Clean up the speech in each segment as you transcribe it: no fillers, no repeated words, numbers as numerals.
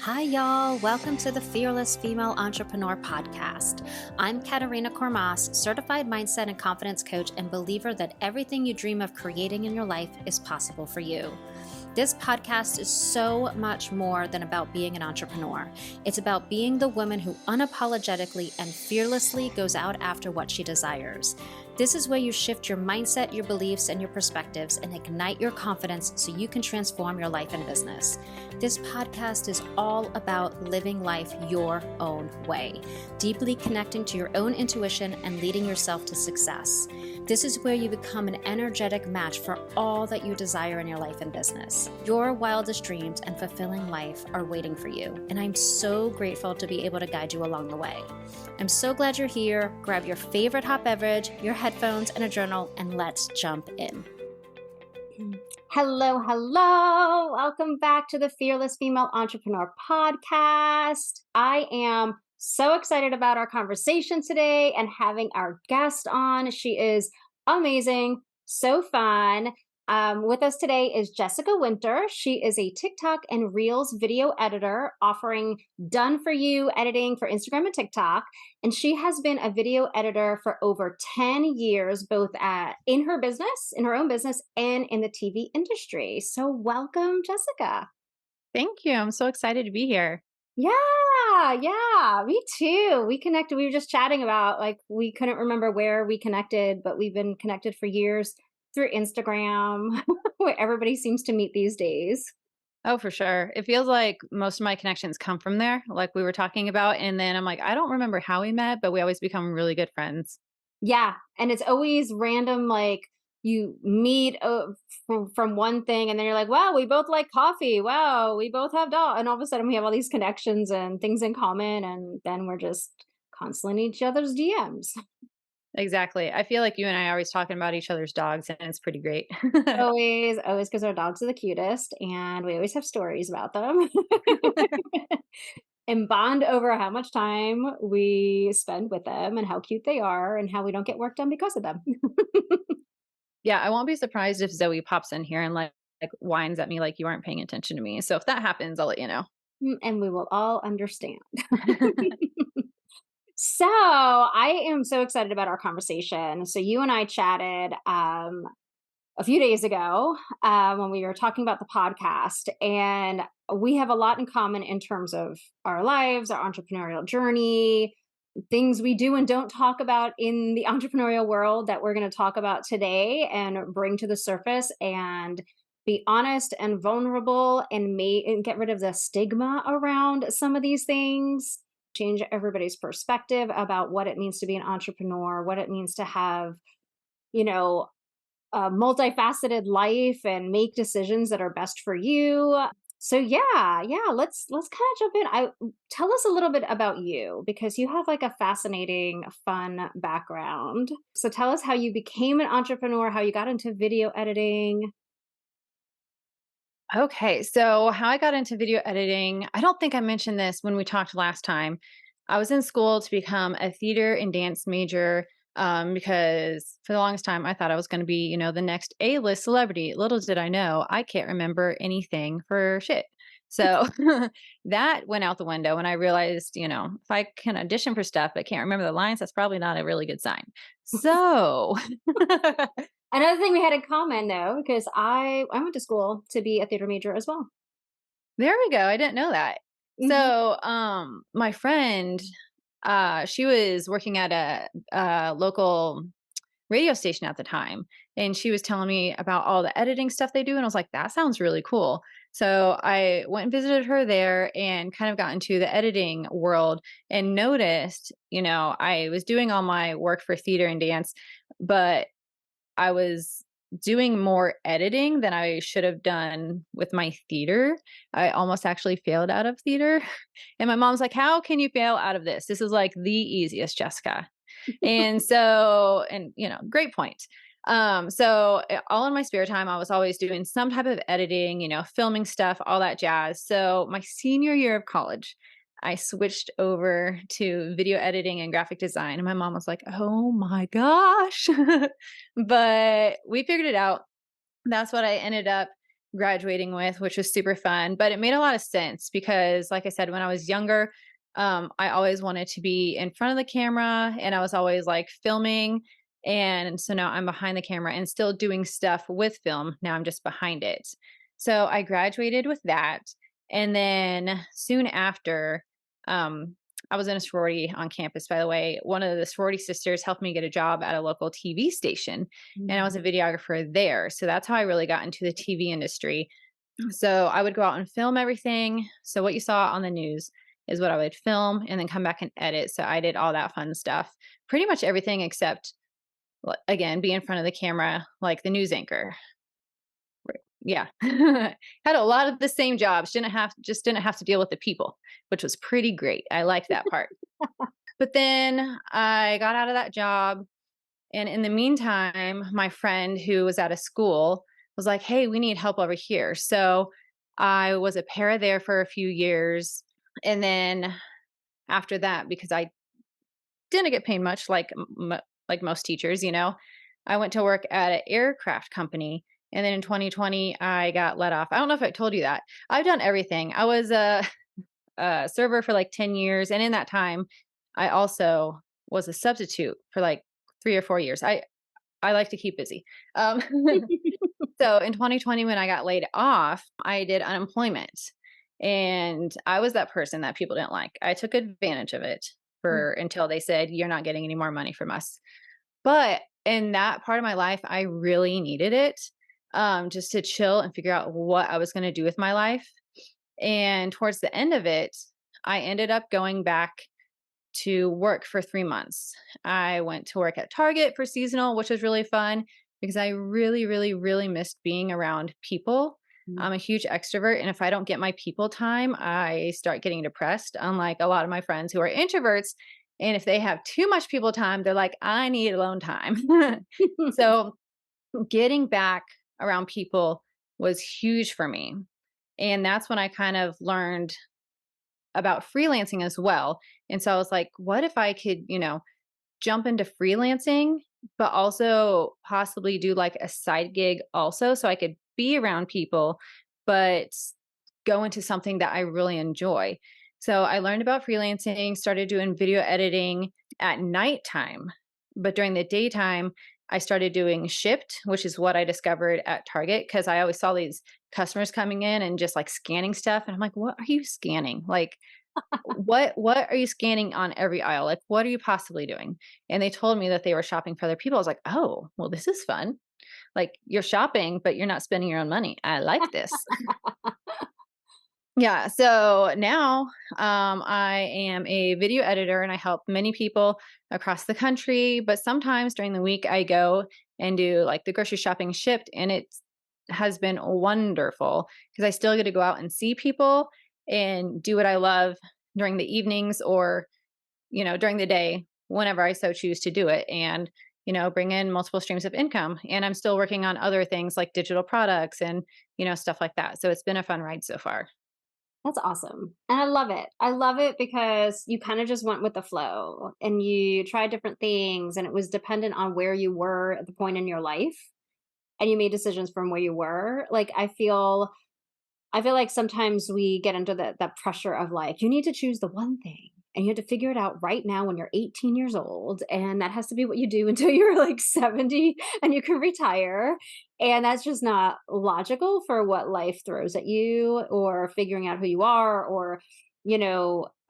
Hi, y'all. Welcome to the Fearless Female Entrepreneur Podcast. I'm Katerina Kormas, certified mindset and confidence coach and believer that everything you dream of creating in your life is possible for you. This podcast is so much more than about being an entrepreneur. It's about being the woman who unapologetically and fearlessly goes out after what she desires. This is where you shift your mindset, your beliefs, and your perspectives and ignite your confidence so you can transform your life and business. This podcast is all about living life your own way, deeply connecting to your own intuition and leading yourself to success. This is where you become an energetic match for all that you desire in your life and business. Your wildest dreams and fulfilling life are waiting for you, and I'm so grateful to be able to guide you along the way. I'm so glad you're here. Grab your favorite hot beverage, your headphones, and a journal, and let's jump in. Hello. Welcome back to the Fearless Female Entrepreneur Podcast. I am so excited about our conversation today and having our guest on. She is amazing, so fun. With us today is Jessica Winter. She is a TikTok and Reels video editor offering done-for-you editing for Instagram and TikTok. And she has been a video editor for over 10 years, both in her business, in her own business, and in the TV industry. So welcome, Jessica. Thank you. I'm so excited to be here. Yeah, me too. We connected. We were just chatting about we couldn't remember where we connected, but we've been connected for years through Instagram, where everybody seems to meet these days. Oh, for sure. It feels like most of my connections come from there, like we were talking about. And then I'm like, I don't remember how we met, but we always become really good friends. Yeah, and it's always random, like you meet from one thing, and then you're like, "Wow, we both like coffee. Wow, we both have dog," and all of a sudden we have all these connections and things in common, and then we're just constantly in each other's DMs. Exactly. I feel like you and I are always talking about each other's dogs, and it's pretty great. Always, because our dogs are the cutest, and we always have stories about them. And bond over how much time we spend with them and how cute they are and how we don't get work done because of them. Yeah, I won't be surprised if Zoe pops in here and like whines at me like you aren't paying attention to me. So if that happens, I'll let you know. And we will all understand. So I am so excited about our conversation. So you and I chatted a few days ago when we were talking about the podcast, and we have a lot in common in terms of our lives, our entrepreneurial journey, things we do and don't talk about in the entrepreneurial world that we're going to talk about today and bring to the surface and be honest and vulnerable and get rid of the stigma around some of these things, change everybody's perspective about what it means to be an entrepreneur, what it means to have, you know, a multifaceted life and make decisions that are best for you. So yeah, let's kind of jump in. I Tell us a little bit about you because you have like a fascinating, fun background. So tell us how you became an entrepreneur, how you got into video editing. Okay. So how I got into video editing, I don't think I mentioned this when we talked last time. I was in school to become a theater and dance major because for the longest time I thought I was going to be, the next A-list celebrity. Little did I know, I can't remember anything for shit. So that went out the window and I realized, if I can audition for stuff but can't remember the lines, that's probably not a really good sign. So Another thing we had in common though, because I went to school to be a theater major as well. there we go. I didn't know that. Hmm. So, my friend, she was working at a local radio station at the time, and she was telling me about all the editing stuff they do, and I was like, "That sounds really cool." So I went and visited her there, and kind of got into the editing world, and noticed, I was doing all my work for theater and dance, but I was doing more editing than I should have done with my theater. I almost actually failed out of theater. And my mom's like, "How can you fail out of this? This is like the easiest, Jessica." And so, great point. All in my spare time, I was always doing some type of editing, filming stuff, all that jazz. So my senior year of college, I switched over to video editing and graphic design. And my mom was like, "Oh my gosh." But we figured it out. That's what I ended up graduating with, which was super fun. But it made a lot of sense because, like I said, when I was younger, I always wanted to be in front of the camera and I was always like filming. And so now I'm behind the camera and still doing stuff with film. Now I'm just behind it. So I graduated with that. And then soon after, um, I was in a sorority on campus, by the way. One of the sorority sisters helped me get a job at a local TV station, and I was Mm. a videographer there. So that's how I really got into the TV industry. So I would go out and film everything. So what you saw on the news is what I would film and then come back and edit. So I did all that fun stuff, pretty much everything except, again, be in front of the camera like the news anchor. Yeah. Had a lot of the same jobs, didn't have to deal with the people, which was pretty great. I liked that part. But then I got out of that job, and in the meantime, my friend who was at a school was like, "Hey, we need help over here." So I was a para there for a few years, and then after that, because I didn't get paid much like most teachers, I went to work at an aircraft company, and then in 2020, I got let off. I don't know if I told you that. I've done everything. I was a server for like 10 years, and in that time, I also was a substitute for like 3 or 4 years. I like to keep busy. Um, so in 2020, when I got laid off, I did unemployment. And I was that person that people didn't like. I took advantage of it Mm. for until they said, "You're not getting any more money from us." But in that part of my life, I really needed it, just to chill and figure out what I was going to do with my life. And towards the end of it, I ended up going back to work for 3 months. I went to work at Target for seasonal, which was really fun because I really, really, really missed being around people. Mm. I'm a huge extrovert, and if I don't get my people time, I start getting depressed, unlike a lot of my friends who are introverts. And if they have too much people time, they're like, I need alone time. So getting back around people was huge for me. And that's when I kind of learned about freelancing as well. And so I was like, what if I could, jump into freelancing, but also possibly do like a side gig also so I could be around people, but go into something that I really enjoy. So I learned about freelancing, started doing video editing at nighttime. But during the daytime, I started doing Shipped, which is what I discovered at Target because I always saw these customers coming in and just like scanning stuff. And I'm like, what are you scanning? Like, what are you scanning on every aisle? Like, what are you possibly doing? And they told me that they were shopping for other people. I was like, oh, well, this is fun. Like, you're shopping, but you're not spending your own money. I like this. Yeah. So now I am a video editor and I help many people across the country. But sometimes during the week, I go and do like the grocery shopping Shipped, and it has been wonderful because I still get to go out and see people and do what I love during the evenings or, during the day whenever I so choose to do it. And bring in multiple streams of income. And I'm still working on other things like digital products and, stuff like that. So it's been a fun ride so far. That's awesome. And I love it. I love it because you kind of just went with the flow and you tried different things and it was dependent on where you were at the point in your life and you made decisions from where you were. Like I feel like sometimes we get into that pressure of like, you need to choose the one thing and you have to figure it out right now when you're 18 years old. And that has to be what you do until you're like 70 and you can retire. And that's just not logical for what life throws at you or figuring out who you are or,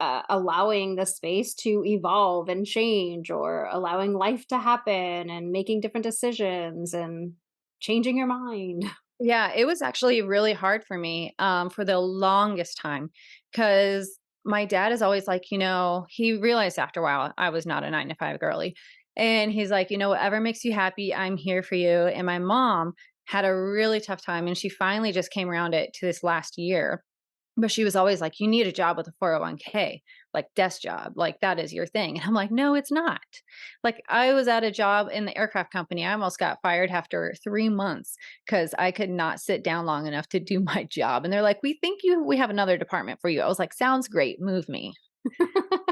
allowing the space to evolve and change or allowing life to happen and making different decisions and changing your mind. Yeah, it was actually really hard for me for the longest time because my dad is always like, he realized after a while I was not a 9 to 5 girly. And he's like, whatever makes you happy, I'm here for you. And my mom had a really tough time and she finally just came around it to this last year. But she was always like, "You need a job with a 401k, like desk job, like that is your thing." And I'm like, "No, it's not." Like I was at a job in the aircraft company. I almost got fired after 3 months because I could not sit down long enough to do my job. And they're like, we have another department for you." I was like, "Sounds great. Move me."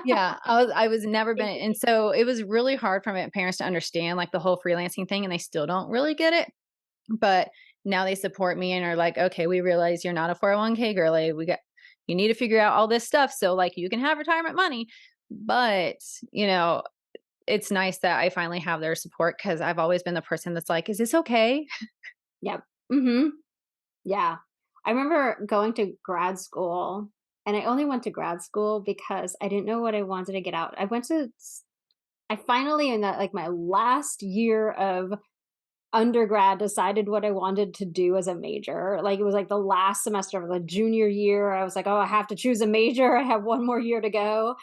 Yeah, I was never been, and so it was really hard for my parents to understand like the whole freelancing thing, and they still don't really get it. But now they support me and are like, okay, we realize you're not a 401k girly. You need to figure out all this stuff. So like you can have retirement money. But, you know, it's nice that I finally have their support because I've always been the person that's like, is this okay? Yep. Mhm. Yeah. I remember going to grad school, and I only went to grad school because I didn't know what I wanted to get out. I finally in that like my last year of undergrad decided what I wanted to do as a major. Like it was like the last semester of the junior year. I was like, "Oh, I have to choose a major. I have one more year to go."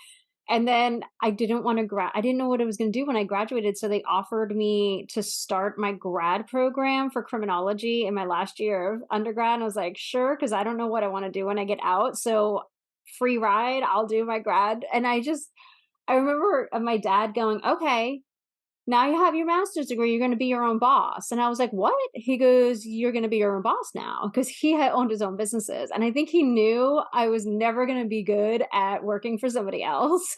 And then I didn't want to I didn't know what I was going to do when I graduated, so they offered me to start my grad program for criminology in my last year of undergrad, and I was like, "Sure," because I don't know what I want to do when I get out. So free ride, I'll do my grad. And I remember my dad going, "Okay, now you have your master's degree, you're going to be your own boss." And I was like, "What?" He goes, "You're going to be your own boss now." Because he had owned his own businesses. And I think he knew I was never going to be good at working for somebody else.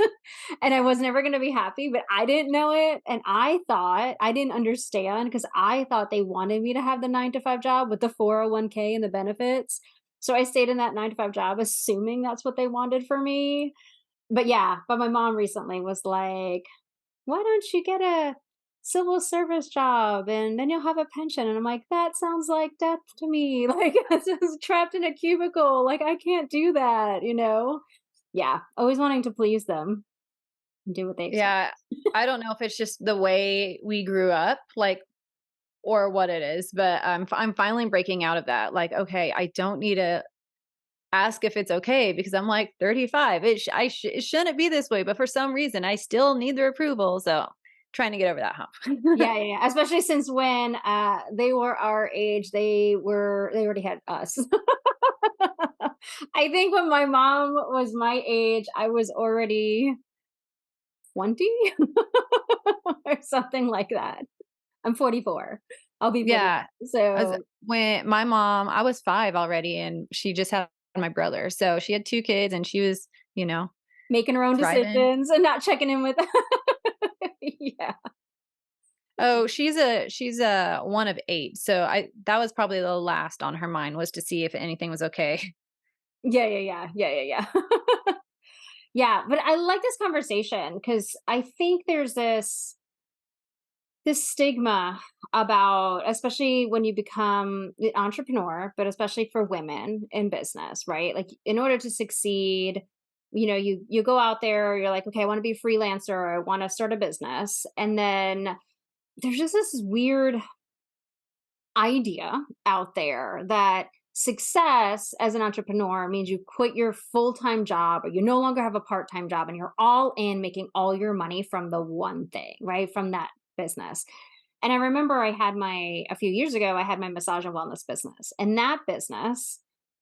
And I was never going to be happy, but I didn't know it. And I didn't understand because I thought they wanted me to have the 9 to 5 job with the 401k and the benefits. So I stayed in that 9 to 5 job, assuming that's what they wanted for me. But yeah, but my mom recently was like, "Why don't you get a civil service job and then you'll have a pension?" And I'm like, "That sounds like death to me." Like, I was trapped in a cubicle. Like, I can't do that, you know? Yeah, always wanting to please them and do what they expect. Yeah. I don't know if it's just the way we grew up, like, or what it is, but I'm finally breaking out of that. Like, okay, I don't need to ask if it's okay because I'm like 35. It shouldn't be this way, but for some reason I still need their approval. So trying to get over that hump. Yeah, yeah, yeah. Especially since when they were our age, they already had us. I think when my mom was my age, I was already 20 or something like that. I'm 44. I'll be 44. Yeah. As So when my mom, I was 5 already and she just had my brother. So she had 2 kids and she was, you know, making her own thriving. decisions and not checking in with yeah. Oh, she's a one of 8. So I that was probably the last on her mind was to see if anything was okay. Yeah, yeah, yeah. Yeah, yeah, yeah. Yeah, but I like this conversation because I think there's this stigma about, especially when you become the entrepreneur, but especially for women in business, right? Like in order to succeed, you go out there, you're like, "Okay, I want to be a freelancer, I want to start a business." And then there's just this weird idea out there that success as an entrepreneur means you quit your full-time job or you no longer have a part-time job and you're all in making all your money from the one thing, right? From that business. And I remember a few years ago, I had my massage and wellness business, and that business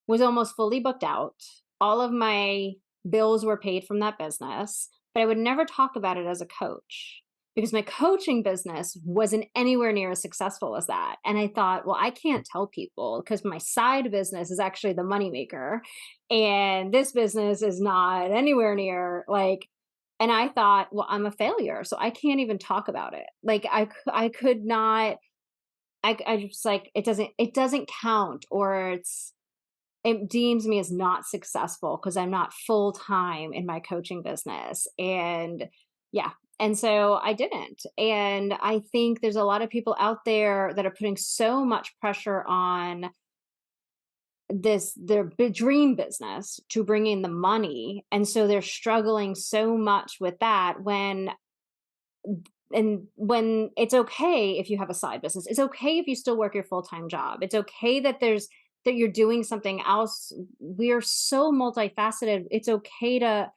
was almost fully booked out. All of my bills were paid from that business, but I would never talk about it as a coach because my coaching business wasn't anywhere near as successful as that. And I thought, well, I can't tell people because my side business is actually the moneymaker. And this business is not anywhere near like, and I thought, well, I'm a failure. So I can't even talk about it. Like I could not, I just like, it doesn't count, or it deems me as not successful because I'm not full time in my coaching business. And yeah. And so I didn't. And I think there's a lot of people out there that are putting so much pressure on their dream business to bring in the money. And so they're struggling so much with that when it's okay if you have a side business. It's okay if you still work your full-time job. It's okay that you're doing something else. We are so multifaceted. It's okay to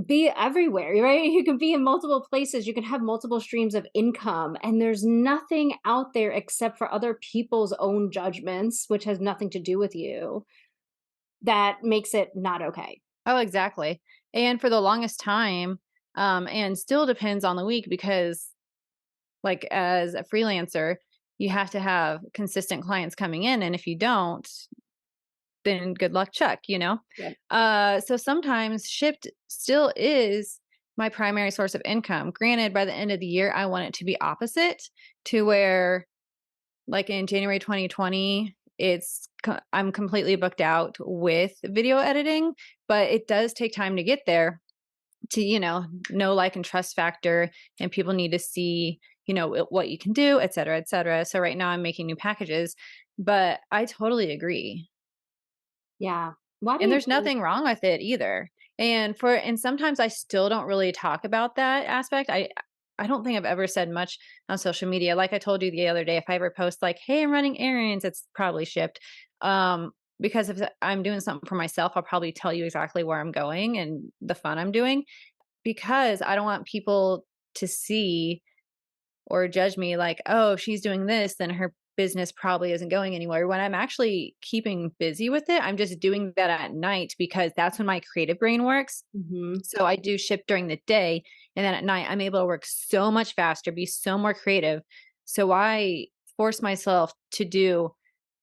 be everywhere, right? You can be in multiple places. You can have multiple streams of income, and there's nothing out there except for other people's own judgments, which has nothing to do with you, that makes it not okay. Oh, exactly. And for the longest time, and still depends on the week because like as a freelancer, you have to have consistent clients coming in. And if you don't, then good luck, Chuck, you know? Yeah. So sometimes Shipped still is my primary source of income. Granted, by the end of the year, I want it to be opposite to where like in January 2020, I'm completely booked out with video editing, but it does take time to get there to, know, like, and trust factor, and people need to see, what you can do, et cetera, et cetera. So right now I'm making new packages, but I totally agree. Yeah. Why do And you there's think? nothing wrong with it either. And sometimes I still don't really talk about that aspect. I don't think I've ever said much on social media. Like I told you the other day, if I ever post like, "Hey, I'm running errands," it's probably shipped. Because if I'm doing something for myself, I'll probably tell you exactly where I'm going and the fun I'm doing, because I don't want people to see or judge me like, "Oh, if she's doing this, then her business probably isn't going anywhere." When I'm actually keeping busy with it, I'm just doing that at night because that's when my creative brain works. Mhm. So I do ship during the day, and then at night I'm able to work so much faster, be so more creative. So I force myself to do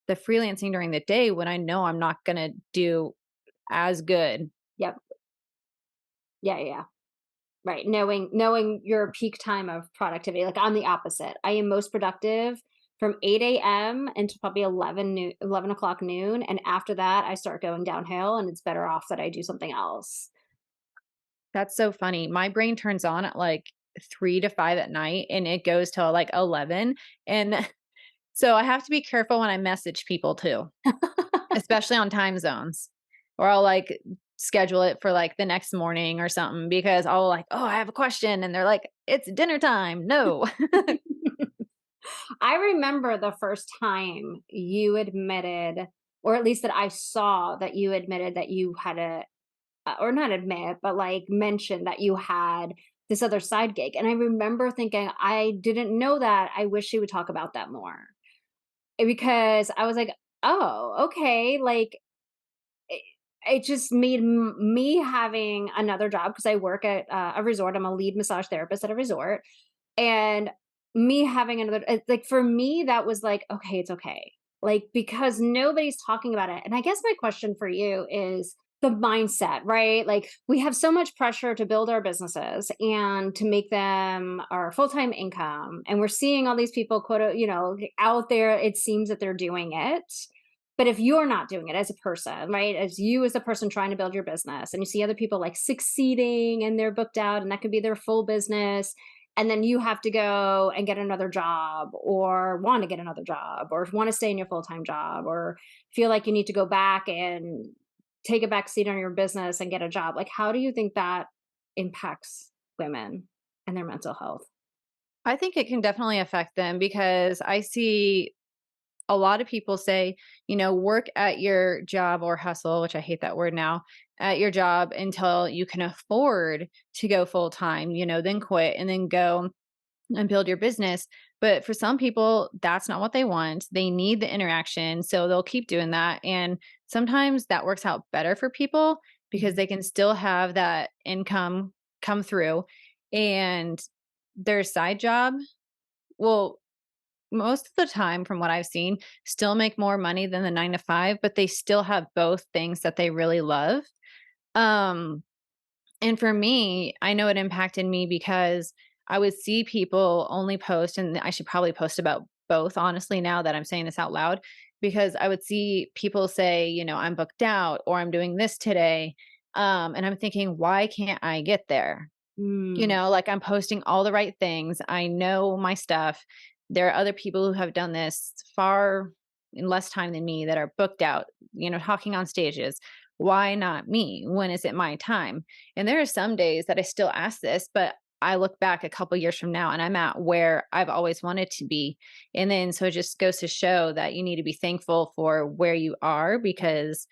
the freelancing during the day when I know I'm not going to do as good. Yep. Yeah, yeah, yeah. Right. Knowing your peak time of productivity. Like I'm the opposite. I am most productive from 8 a.m. until probably 11 o'clock noon. And after that, I start going downhill and it's better off that I do something else. That's so funny. My brain turns on at like 3 to 5 at night and it goes till like 11. And so I have to be careful when I message people too, especially on time zones. Or I'll like schedule it for like the next morning or something because I'll like, "Oh, I have a question." And they're like, "It's dinner time." No. I remember the first time you admitted, or at least that I saw that you admitted that you had or not admit, but like mention that you had this other side gig. And I remember thinking, I didn't know that. I wish she would talk about that more. Because I was like, oh, okay. Like it, it just made me having another job because I work at a resort. I'm a lead massage therapist at a resort. And me having another, like for me, that was like, okay, it's okay. Like, because nobody's talking about it. And I guess my question for you is the mindset, right? Like, we have so much pressure to build our businesses and to make them our full time income. And we're seeing all these people, out there, it seems that they're doing it. But if you're not doing it as a person, right, as you as a person trying to build your business, and you see other people like succeeding and they're booked out and that could be their full business, and then you have to go and get another job or want to get another job or want to stay in your full-time job or feel like you need to go back and take a back seat on your business and get a job. Like, how do you think that impacts women and their mental health? I think it can definitely affect them because I see a lot of people say, work at your job or hustle, which I hate that word now, at your job until you can afford to go full time, then quit and then go and build your business. But for some people, that's not what they want. They need the interaction. So they'll keep doing that. And sometimes that works out better for people because Mhm. they can still have that income come through and their side job will most of the time from what I've seen still make more money than the 9 to 5, but they still have both things that they really love. Um and for me, I know it impacted me because I would see people only post, and I should probably post about both, honestly, now that I'm saying this out loud, because I would see people say, "I'm booked out," or "I'm doing this today." And I'm thinking, why can't I get there? Mm. Like I'm posting all the right things. I know my stuff. There are other people who have done this far in less time than me that are booked out, talking on stages. Why not me? When is it my time? And there are some days that I still ask this, but I look back a couple years from now and I'm at where I've always wanted to be. And then so it just goes to show that you need to be thankful for where you are because,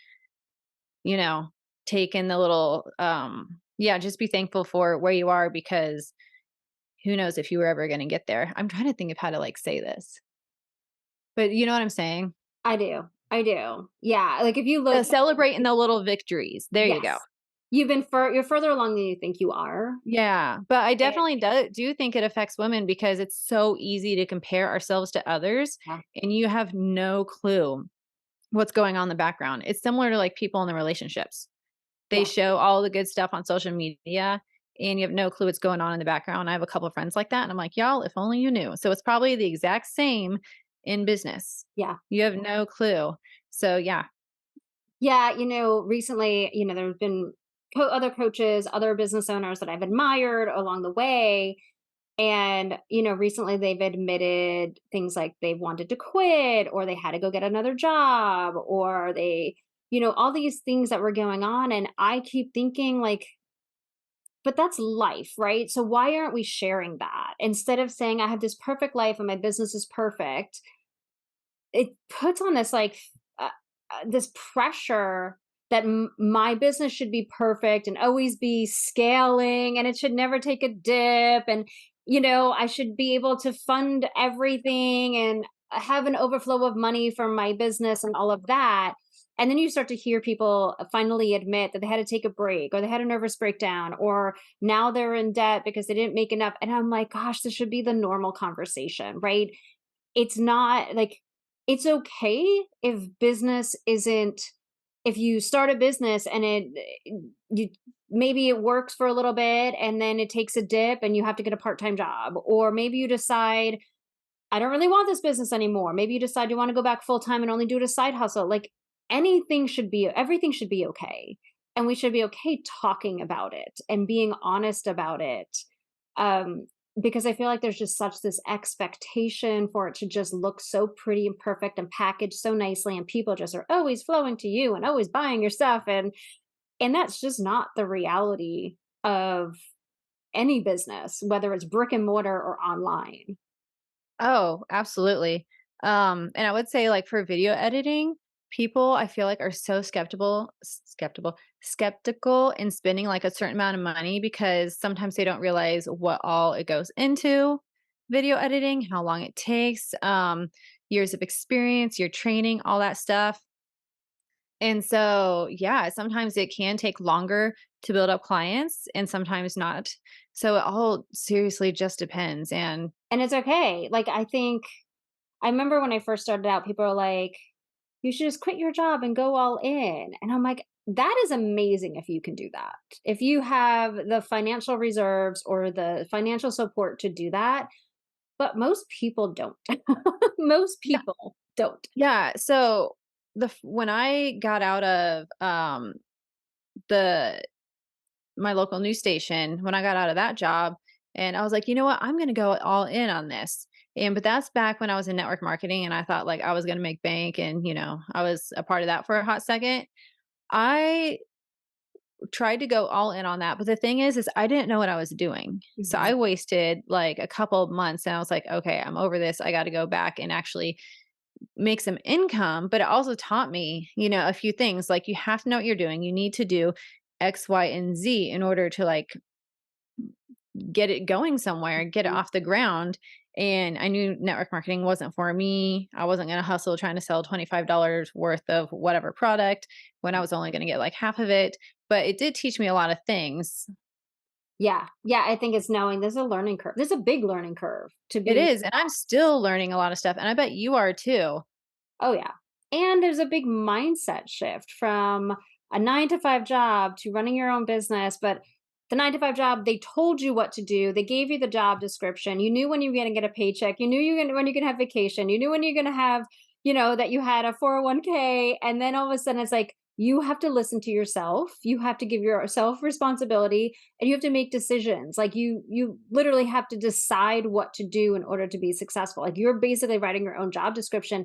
you know, take in the little yeah, just be thankful for where you are because who knows if you were ever gonna get there. I'm trying to think of how to, like, say this, but you know what I'm saying? I do. I do. Yeah. Like if you look, Celebrating the little victories. There you go. yes, you're further along than you think you are. Yeah, but I And definitely do think it affects women because it's so easy to compare ourselves to others, yeah, and you have no clue what's going on in the background. It's similar to, like, people in the relationships. They yeah. show all the good stuff on social media, and you have no clue what's going on in the background. I have a couple of friends like that, and I'm like, "Y'all, if only you knew." So it's probably the exact same in business. Yeah. You have no clue. So yeah. Yeah, recently, there's been other coaches, other business owners that I've admired along the way. And, recently they've admitted things like they wanted to quit or they had to go get another job or all these things that were going on. And I keep thinking, like, but that's life, right? So why aren't we sharing that? Instead of saying, I have this perfect life and my business is perfect, it puts on this like this pressure that my business should be perfect and always be scaling and it should never take a dip, and I should be able to fund everything and have an overflow of money from my business and all of that. And then you start to hear people finally admit that they had to take a break or they had a nervous breakdown or now they're in debt because they didn't make enough, and I'm like, gosh, this should be the normal conversation, right? It's not like, it's okay if business isn't, if you start a business and you maybe it works for a little bit and then it takes a dip and you have to get a part-time job, or maybe you decide I don't really want this business anymore. Maybe you decide you want to go back full time and only do it as side hustle. Like, everything should be okay. And we should be okay talking about it and being honest about it. Um, because I feel like there's just such this expectation for it to just look so pretty and perfect and packaged so nicely, and people just are always flowing to you and always buying your stuff. And that's just not the reality of any business, whether it's brick and mortar or online. Oh, absolutely. And I would say like for video editing, people I feel like are so skeptical in spending like a certain amount of money because sometimes they don't realize what all it goes into video editing, how long it takes, years of experience, your training, all that stuff. And so, yeah, sometimes it can take longer to build up clients and sometimes not. So it all seriously just depends. And And it's okay. Like, I remember when I first started out, people are like, "You should just quit your job and go all in." And I'm like, "That is amazing if you can do that. If you have the financial reserves or the financial support to do that." But most people don't. Most people don't. yeah, so when I got out of, the my local news station, when I got out of that job, and I was like, "You know what? I'm gonna go all in on this." But that's back when I was in network marketing and I thought like I was gonna make bank and, I was a part of that for a hot second. I tried to go all in on that, but the thing is I didn't know what I was doing. So Mhm. I wasted like a couple of months and I was like, "Okay, I'm over this. I gotta go back and actually make some income," but it also taught me, a few things. Like you have to know what you're doing. You need to do X, Y, and Z in order to like get it going somewhere, get it Mhm. off the ground. And I knew network marketing wasn't for me. I wasn't going to hustle trying to sell $25 worth of whatever product when I was only going to get like half of it. But it did teach me a lot of things. Yeah. Yeah, I think it's knowing there's a learning curve. There's a big learning curve to It being. is. And I'm still learning a lot of stuff. And I bet you are too. Oh, yeah. And there's a big mindset shift from a 9 to 5 job to running your own business. But the 9 to 5 job, they told you what to do. They gave you the job description. You knew when you were going to get a paycheck. You knew when you could have vacation. You knew when you're going to have, that you had a 401k. And then all of a sudden it's like, you have to listen to yourself. You have to give yourself responsibility and you have to make decisions. Like you literally have to decide what to do in order to be successful. Like you're basically writing your own job description,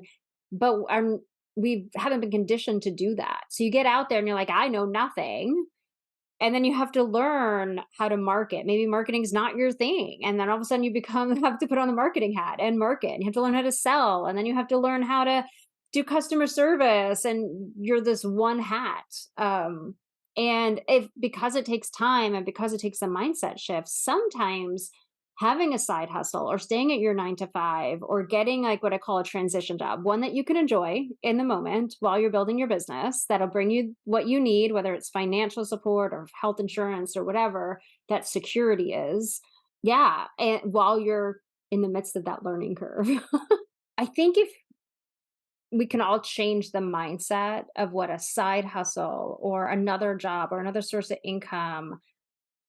but we haven't been conditioned to do that. So you get out there and you're like, I know nothing. And then you have to learn how to market. Maybe marketing is not your thing. And then all of a sudden you have to put on the marketing hat and market. And you have to learn how to sell. And then you have to learn how to do customer service. And you're this one hat. And if because it takes time and because it takes a mindset shift, sometimes having a side hustle or staying at your 9 to 5 or getting like what I call a transition job, one that you can enjoy in the moment while you're building your business, that'll bring you what you need, whether it's financial support or health insurance or whatever that security is. Yeah. And while you're in the midst of that learning curve, I think if we can all change the mindset of what a side hustle or another job or another source of income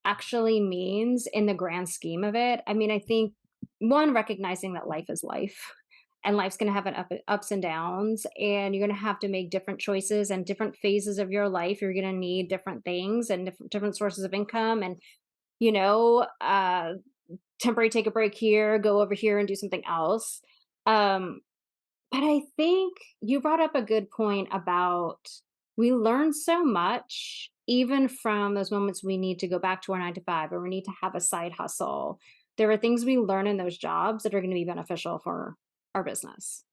actually means in the grand scheme of it. I mean, I think one, recognizing that life is life. and life's going to have ups and downs, and you're going to have to make different choices and different phases of your life. You're going to need different things and different sources of income, and you know, temporary take a break here, go over here and do something else. Um, but I think you brought up a good point about we learn so much even from those moments we need to go back to our 9 to 5 or we need to have a side hustle. There are things we learn in those jobs that are going to be beneficial for our business.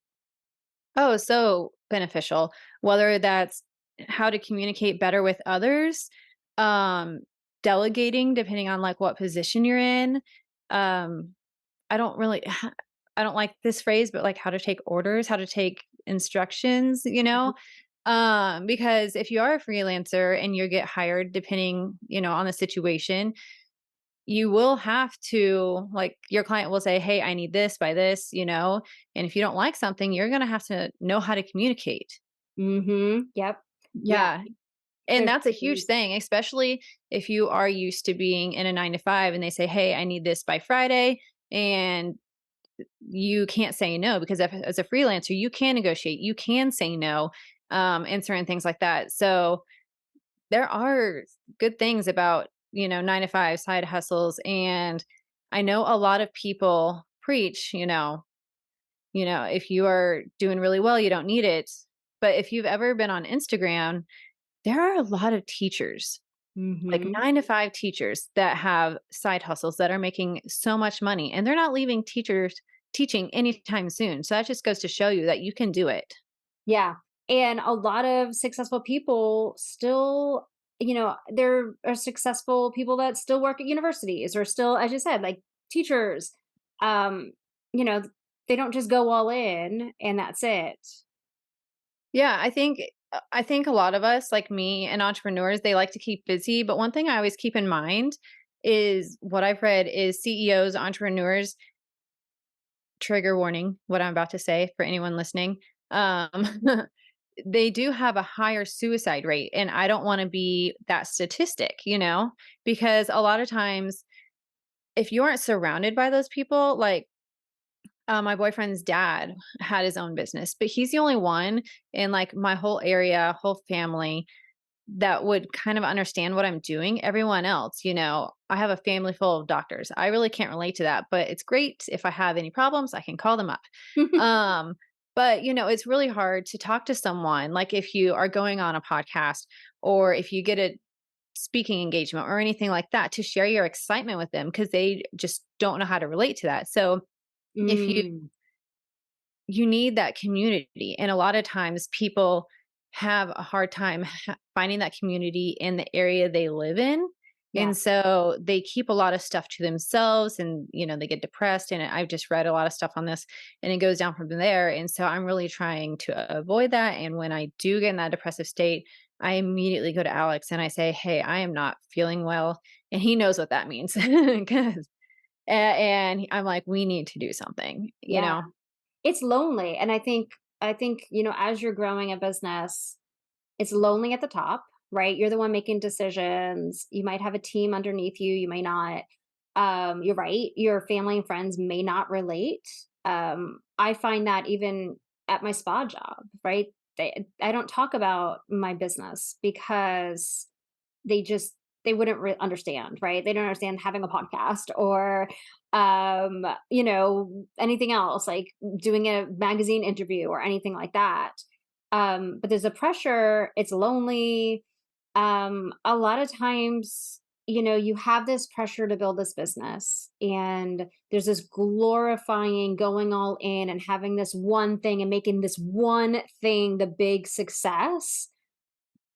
Oh, so beneficial, whether that's how to communicate better with others, um, delegating depending on, like, what position you're in. Um, I don't really I don't like this phrase, but, like, how to take orders, how to take instructions, because if you are a freelancer and you get hired depending, on the situation, you will have to, like, your client will say, "Hey, I need this by this," and if you don't like something, you're gonna have to know how to communicate. Mhm. Yep. Yeah. Yeah, and There's that's a huge thing, especially if you are used to being in a 9 to 5 and they say, "Hey, I need this by Friday," and you can't say no because if as a freelancer, you can negotiate, you can say no, and certain things like that. So, there are good things about, 9 to 5 side hustles, and I know a lot of people preach, if you are doing really well, you don't need it. But if you've ever been on Instagram, there are a lot of teachers, like Mhm. 9 to 5 teachers that have side hustles that are making so much money, and they're not leaving teaching anytime soon. So that just goes to show you that you can do it. Yeah. And a lot of successful people still, there are successful people that still work at universities or still, as you said, like teachers. Um, you know, they don't just go all in and that's it. Yeah, I think a lot of us, like me and entrepreneurs, they like to keep busy, but one thing I always keep in mind is what I've read is CEOs, entrepreneurs, trigger warning, what I'm about to say for anyone listening. Um they do have a higher suicide rate, and I don't want to be that statistic, because a lot of times if you aren't surrounded by those people, like my boyfriend's dad had his own business, but he's the only one in like my whole area, whole family that would kind of understand what I'm doing. Everyone else, I have a family full of doctors. I really can't relate to that, but it's great if I have any problems, I can call them up. Um, but it's really hard to talk to someone like if you are going on a podcast or if you get a speaking engagement or anything like that to share your excitement with them because they just don't know how to relate to that. So if Mm, you need that community, and a lot of times people have a hard time finding that community in the area they live in, yeah. and so they keep a lot of stuff to themselves, and they get depressed, and I've just read a lot of stuff on this, and it goes down from there, and so I'm really trying to avoid that, and when I do get in that depressive state, I immediately go to Alex and I say, "Hey, I am not feeling well," and he knows what that means. 'Cause and I'm like, "We need to do something," you Yeah. know? It's lonely. And I think, as you're growing a business, it's lonely at the top, right? You're the one making decisions. You might have a team underneath you, you may not. You're right. Your family and friends may not relate. I find that even at my spa job, right? I don't talk about my business because they just they wouldn't understand, right? They don't understand having a podcast or anything else like doing a magazine interview or anything like that. But there's a pressure, it's lonely. A lot of times, you have this pressure to build this business, and there's this glorifying going all in and having this one thing and making this one thing the big success.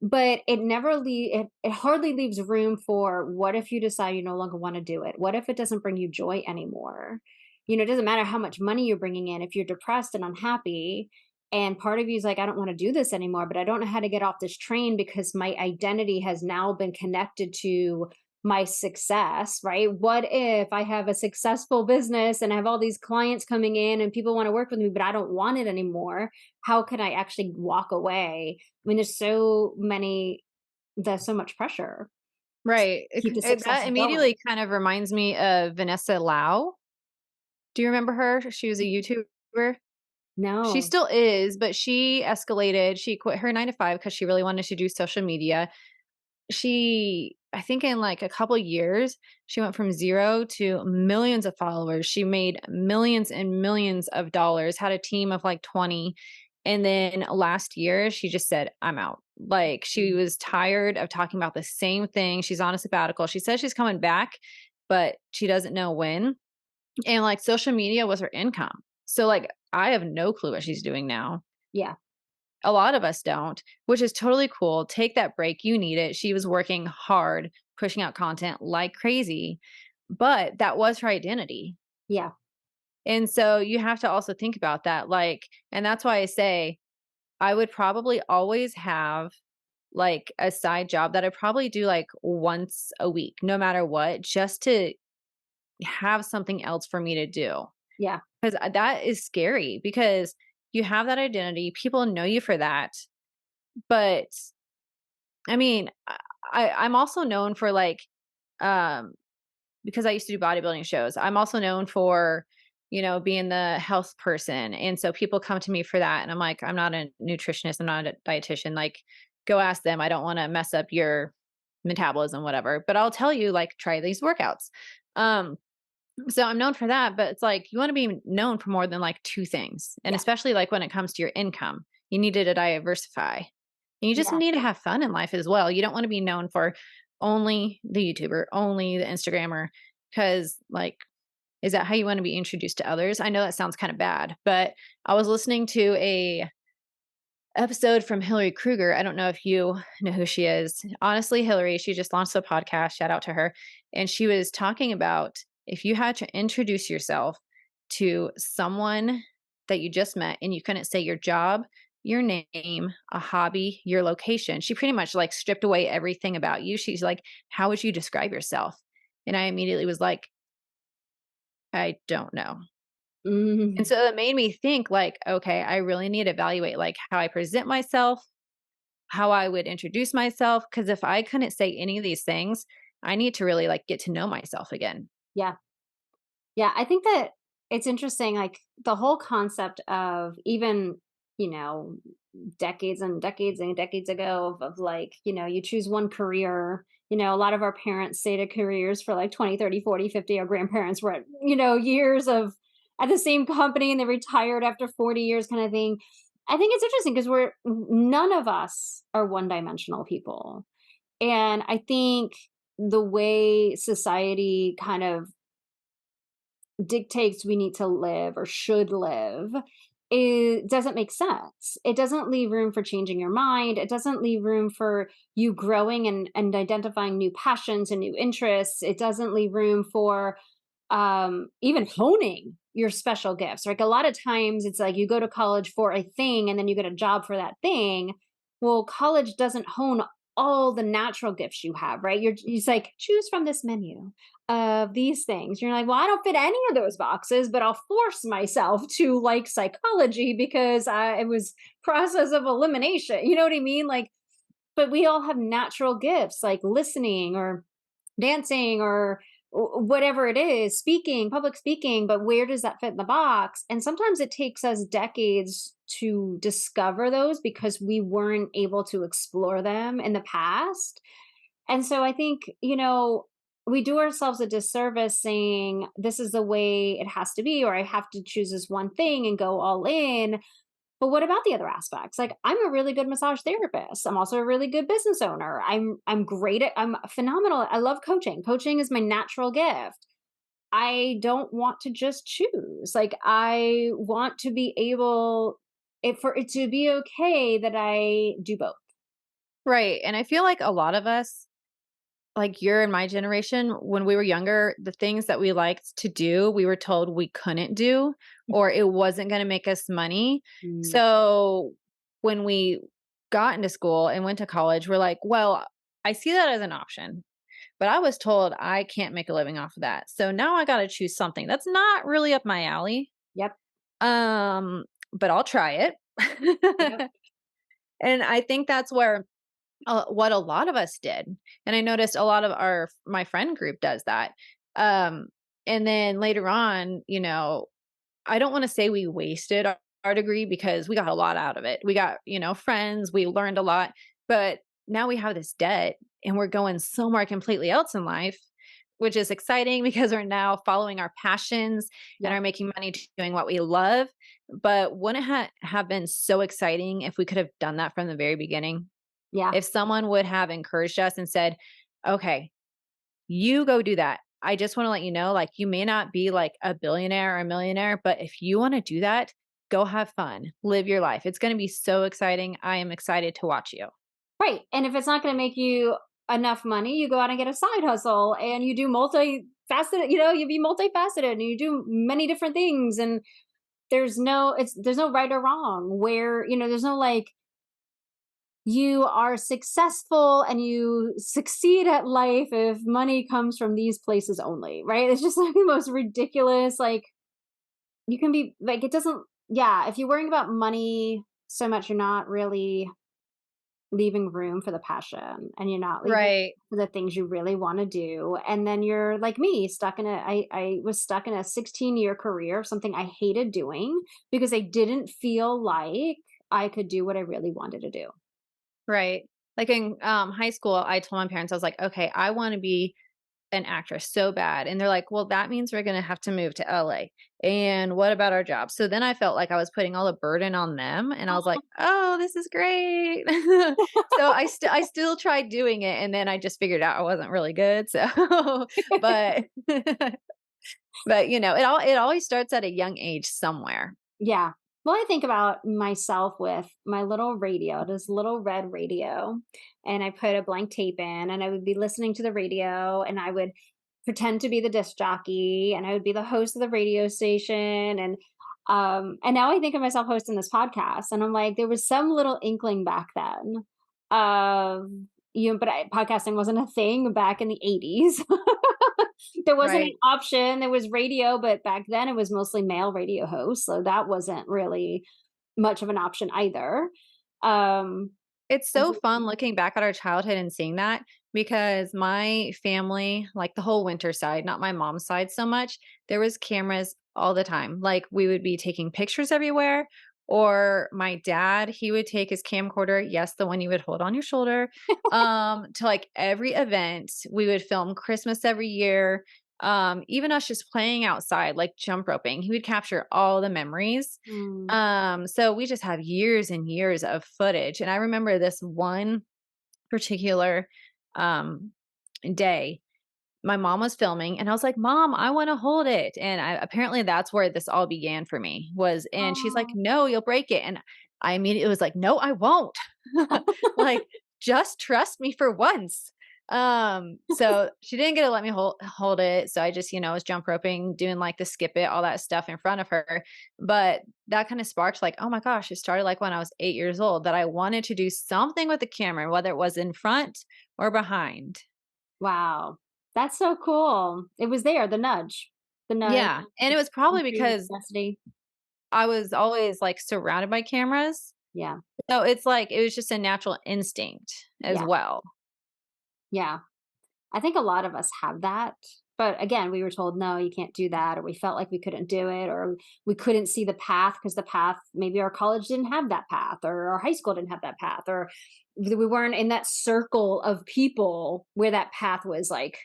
But it hardly leaves room for what if you decide you no longer wanna do it? What if it doesn't bring you joy anymore? It doesn't matter how much money you're bringing in, if you're depressed and unhappy, and part of you is like, "I don't wanna do this anymore, but I don't know how to get off this train because my identity has now been connected to my success," right? What if I have a successful business and I have all these clients coming in and people wanna work with me, but I don't want it anymore? How can I actually walk away? I mean, there's so much pressure to Right. keep the That success going. immediately kind of reminds me of Vanessa Lau. Do you remember her? She was a YouTuber. She No. still is, but she escalated. She quit her 9 to 5 because she really wanted to do social media. She I think in, like, a couple years, she went from 0 to millions of followers. She made millions and millions of dollars, had a team of, like, 20, and then last year, she just said, "I'm out." Like, she Mm. was tired of talking about the same thing. She's on a sabbatical. She says she's coming back, but she doesn't know when, and, like, social media was her income. So, like, I have no clue what she's doing now. Yeah. A lot of us don't, which is totally cool. Take that break. You need it. She was working hard, pushing out content like crazy, but that was her identity. Yeah. And so you have to also think about that. Like, and that's why I say I would probably always have like a side job that I probably do like once a week, no matter what, just to have something else for me to do. Yeah. Because that is scary because you have that identity. People know you for that. But I mean, I'm also known for like, um, because I used to do bodybuilding shows. I'm also known for, being the health person, and so people come to me for that, and I'm like, I'm not a nutritionist, I'm not a dietitian. Like, go ask them. I don't want to mess up your metabolism, whatever. But I'll tell you, like, try these workouts. Um, so I'm known for that, but it's like you want to be known for more than like two things. And Yeah. especially like when it comes to your income, you needed to diversify. And you just Yeah. need to have fun in life as well. You don't want to be known for only the YouTuber, only the Instagrammer, because like, is that how you want to be introduced to others? I know that sounds kind of bad, but I was listening to a episode from Hillary Kruger. I don't know if you know who she is. Honestly, Hillary, she just launched a podcast. Shout out to her. And she was talking about if you had to introduce yourself to someone that you just met and you couldn't say your job, your name, a hobby, your location. She pretty much like stripped away everything about you. She's like, how would you describe yourself? And I immediately was like, I don't know. And Mm. so it made me think like, okay, I really need to evaluate like how I present myself, how I would introduce myself, because if I couldn't say any of these things, I need to really, like, get to know myself again. Yeah. Yeah, I think that it's interesting, like the whole concept of even, you know, decades and decades and decades ago of like, you choose one career. A lot of our parents stayed at careers for like 20, 30, 40, 50. Our grandparents were at, years of at the same company and they retired after 40 years kind of thing. I think it's interesting because none of us are one dimensional people. And I think the way society kind of dictates we need to live or should live, it doesn't make sense. It doesn't leave room for changing your mind. It doesn't leave room for you growing and identifying new passions and new interests. It doesn't leave room for even honing your special gifts. Like a lot of times it's like you go to college for a thing and then you get a job for that thing. Well, college doesn't hone all the natural gifts you have, right? It's like choose from this menu of these things. You're like, well, I don't fit any of those boxes, but I'll force myself to like psychology because it was process of elimination. You know what I mean? Like, but we all have natural gifts like listening or dancing or whatever it is, speaking, public speaking, but where does that fit in the box? And sometimes it takes us decades to discover those because we weren't able to explore them in the past. And so I think, we do ourselves a disservice saying this is the way it has to be, or I have to choose this one thing and go all in. But what about the other aspects? Like I'm a really good massage therapist. I'm also a really good business owner. I'm phenomenal. I love coaching. Coaching is my natural gift. I don't want to just choose. Like I want to be able for it to be okay that I do both. Right, and I feel like a lot of us, like you're in my generation, when we were younger, the things that we liked to do, we were told we couldn't do or it wasn't gonna make us money. Mm. So, when we got into school and went to college, we're like, "Well, I see that as an option, but I was told I can't make a living off of that. So now I gotta choose something that's not really up my alley, Yep. um, but I'll try Yep. it." And I think that's where what a lot of us did, and I noticed a lot of my friend group does that. Um, and then later on, I don't wanna say we wasted our degree because we got a lot out of it. We got, friends, we learned a lot, but now we have this debt and we're going somewhere completely else in life, which is exciting because we're now following our passions and Yep. are making money doing what we love. But wouldn't it have been so exciting if we could have done that from the very beginning? Yeah. If someone would have encouraged us and said, okay, you go do that. I just want to let you know, like, you may not be like a billionaire or a millionaire, but if you want to do that, go have fun, live your life. It's going to be so exciting. I am excited to watch you. Right. And if it's not going to make you enough money, you go out and get a side hustle and you do multifaceted, you be multifaceted and you do many different things. And there's no right or wrong where, there's no like, you are successful and you succeed at life if money comes from these places only, right? It's just like the most ridiculous. Like, you can be like, it doesn't, yeah, if you're worrying about money so much, you're not really leaving room for the passion and you're not leaving Right. for the things you really want to do. And then you're like me, I was stuck in a 16-year career of something I hated doing because I didn't feel like I could do what I really wanted to do. Right. Like in high school, I told my parents, I was like, okay, I want to be an actress so bad. And they're like, well, that means we're going to have to move to LA. And what about our job? So then I felt like I was putting all the burden on them. And I was like, oh, this is great. So I still tried doing it. And then I just figured out I wasn't really good. So, but, but it always starts at a young age somewhere. Yeah. Well, I think about myself with my little radio, this little red radio, and I put a blank tape in and I would be listening to the radio and I would pretend to be the disc jockey and I would be the host of the radio station and now I think of myself hosting this podcast and I'm like there was some little inkling back then of podcasting wasn't a thing back in the 80s. There wasn't an Right. option. There was radio, but back then it was mostly male radio hosts, so that wasn't really much of an option either. Um, It's and so so fun looking back at our childhood and seeing that because my family, like the whole winter side, not my mom's side so much, there was cameras all the time. Like we would be taking pictures everywhere or my dad, he would take his camcorder, yes, the one you would hold on your shoulder, to like every event. We would film Christmas every year. Even us just playing outside, like jump roping, he would capture all the memories. mm, So we just have years and years of footage. And I remember this one particular um day, my mom was filming and I was like, "Mom, I want to hold it." And apparently that's where this all began for me was and she's like, oh, "No, you'll break it." And I immediately was like, "No, I won't." Like just trust me for once. So she didn't get to let me hold it. So I just, was jump roping, doing like the skip it, all that stuff in front of her. But that kind of sparked like, oh my gosh, it started like when I was 8 years old that I wanted to do something with the camera, whether it was in front or behind. wow. That's so cool. It was there, the nudge, Yeah, and the it was probably because curiosity. I was always, like, surrounded by cameras, Yeah, so it's like it was just a natural instinct as yeah, well. yeah. I think a lot of us have that. But again, we were told, no, you can't do that, or we felt like we couldn't do it, or we couldn't see the path because the path, maybe our college didn't have that path, or our high school didn't have that path, or we weren't in that circle of people where that path was like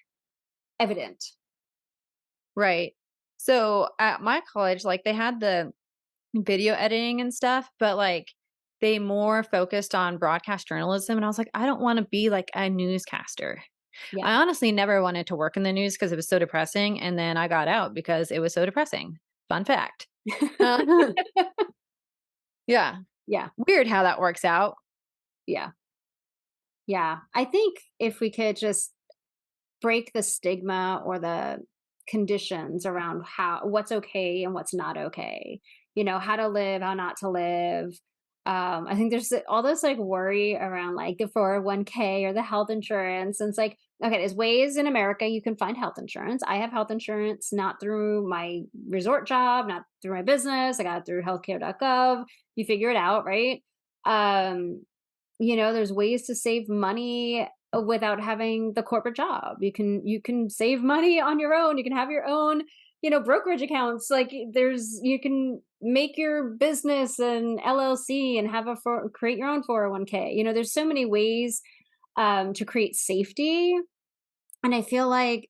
evident. Right. So, at my college, like, they had the video editing and stuff, but, like, they more focused on broadcast journalism, and I was like, "I don't wanna be, like, a newscaster." Yeah. I honestly never wanted to work in the news because it was so depressing, and then I got out because it was so depressing. Fun fact. Uh, yeah. Yeah. Weird how that works out. Yeah. Yeah. I think if we could just break the stigma or the conditions around what's okay and what's not okay, how to live, how not to live. I think there's all this like worry around like the 401k or the health insurance, and it's like, okay, there's ways in America you can find health insurance. I have health insurance not through my resort job, not through my business. I got it through healthcare.gov. You figure it out, right? um there's ways to save money without having the corporate job. You can save money on your own. You can have your own, brokerage accounts. Like there's you can make your business an LLC and create your own 401k. There's so many ways to create safety. And I feel like,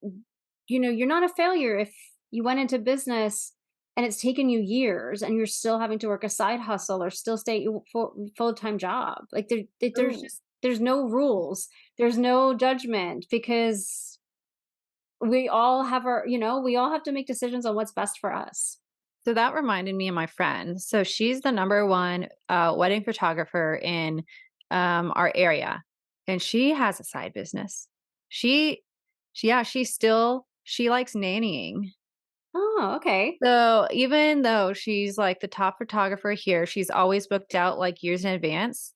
you're not a failure if you went into business and it's taken you years and you're still having to work a side hustle or still stay at your full-time job. Like Ooh. there's no rules. There's no judgment because we all have to make decisions on what's best for us. So that reminded me of my friend. So she's the number one wedding photographer in our area, and she has a side business. She, yeah, she likes nannying. Oh, okay. So even though she's like the top photographer here, she's always booked out like years in advance.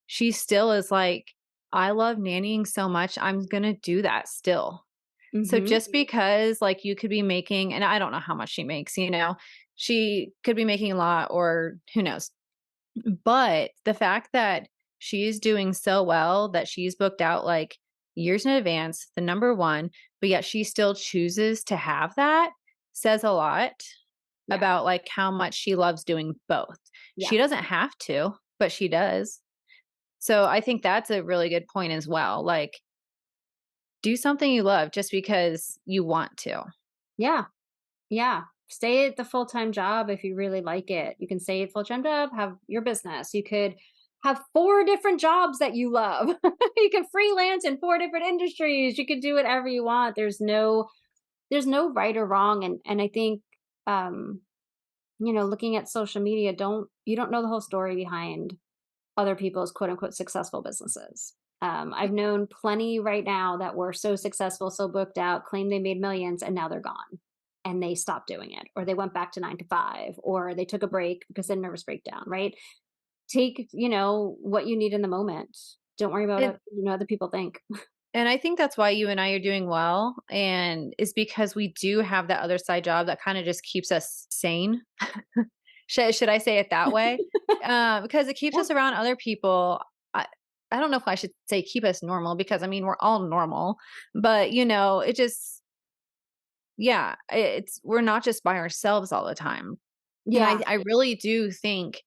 She still is like, I love nannying so much. I'm gonna do that still. So Mhm. just because like you could be making, and I don't know how much she makes, she could be making a lot or who knows. But the fact that she's doing so well that she's booked out like years in advance, the number one, but yet she still chooses to have that says a lot Yeah. about like how much she loves doing both. Yeah. She doesn't have to, but she does. So I think that's a really good point as well. Like do something you love just because you want to. Yeah. Yeah. Stay at the full-time job if you really like it. You can stay at full-time job, have your business. You could have 4 different jobs that you love. You can freelance in 4 different industries. You could do whatever you want. There's no right or wrong, and I think, um, looking at social media, you don't know the whole story behind other people's quote unquote successful businesses. I've known plenty right now that were so successful, so booked out, claimed they made millions, and now they're gone. And they stopped doing it, or they went back to 9 to 5, or they took a break because they had a nervous breakdown, right? Take, what you need in the moment. Don't worry about And what other people think. and I think that's why you and I are doing well, and is because we do have that other side job that kinda just keeps us sane. Should I say it that way? Because it keeps Yeah. us around other people. I I don't know if I should say keep us normal because, I mean, we're all normal, but, it just yeah, it's we're not just by ourselves all the time. And Yeah. I really do think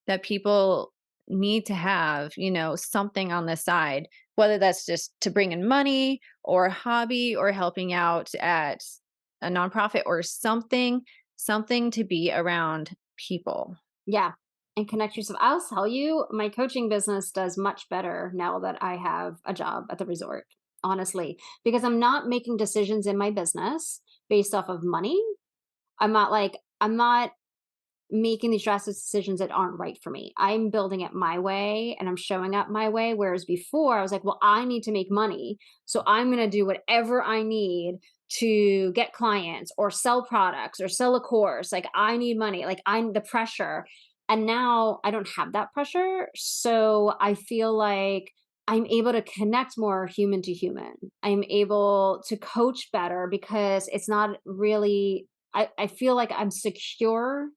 that people need to have, something on the side, whether that's just to bring in money or a hobby or helping out at a nonprofit or something to be around people. Yeah. And connect yourself. I'll tell you, my coaching business does much better now that I have a job at the resort, honestly, because I'm not making decisions in my business based off of money. I'm not making these drastic decisions that aren't right for me. I'm building it my way and I'm showing up my way. Whereas before I was like, well, I need to make money. So I'm going to do whatever I need to get clients or sell products or sell a course. Like I need money, like I'm the pressure. And now I don't have that pressure. So I feel like I'm able to connect more human to human. I'm able to coach better because it's not really, I feel like I'm secure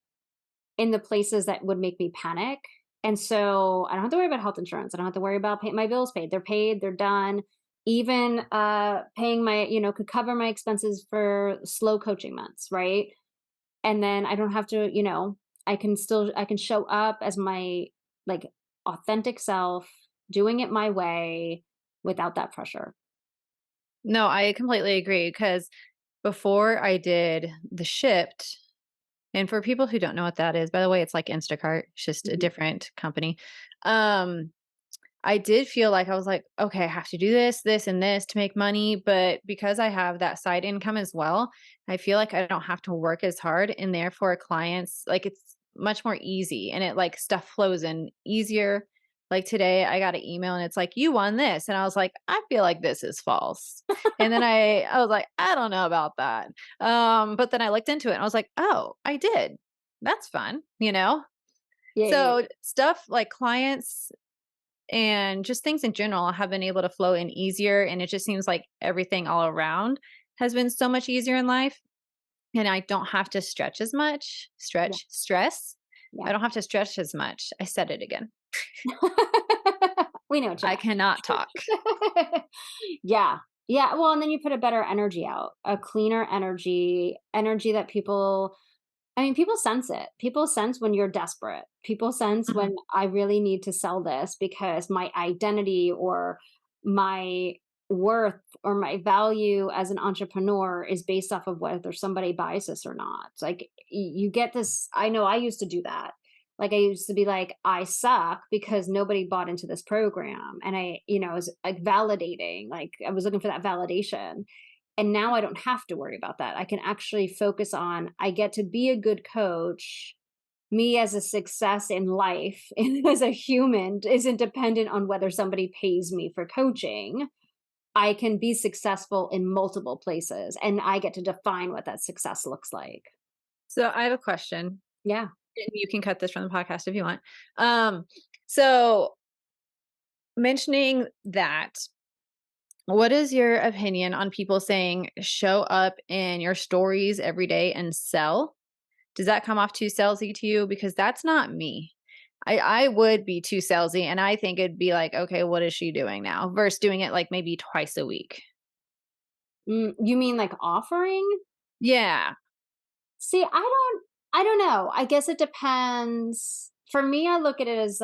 in the places that would make me panic. And so I don't have to worry about health insurance. I don't have to worry about paying my bills paid. They're paid, they're done. Even paying could cover my expenses for slow coaching months, right? And then I don't have to, I can show up as my like authentic self, doing it my way without that pressure. No, I completely agree because before I did the Shipt, and for people who don't know what that is, by the way, it's like Instacart, it's just a Mhm. different company. Um, I did feel like I was like, okay, I have to do this, this, and this to make money. But because I have that side income as well, I feel like I don't have to work as hard. And therefore, clients, like it's much more easy and it like stuff flows in easier. Like today, I got an email and it's like, you won this. And I was like, I feel like this is false. And then I was like, I don't know about that. But then I looked into it and I was like, oh, I did. That's fun. Yeah, yeah, So stuff like clients and just things in general have been able to flow in easier, and it just seems like everything all around has been so much easier in life, and I don't have to stretch as much yeah, stress. yeah. I don't have to stretch as much. I said it again. We know what you I cannot talk. meant. Yeah. Yeah. Well, and then you put a better energy out, a cleaner energy that people I mean, people sense it. People sense when you're desperate. People sense Mhm. when I really need to sell this because my identity or my worth or my value as an entrepreneur is based off of whether somebody buys this or not. It's like you get this. I know I used to do that. Like I used to be like, I suck because nobody bought into this program. And it was like validating. Like I was looking for that validation. And now I don't have to worry about that. I can actually focus on I get to be a good coach. Me as a success in life and as a human isn't dependent on whether somebody pays me for coaching. I can be successful in multiple places and I get to define what that success looks like. So I have a question, Yeah. and you can cut this from the podcast if you want. Um, so mentioning that, what is your opinion on people saying show up in your stories every day and sell? Does that come off too salesy to you? Because that's not me. I would be too salesy, and I think it'd be like, okay, what is she doing now? Versus doing it like maybe twice a week. You mean like offering? Yeah. See, I don't know. I guess it depends. For me, I look at it as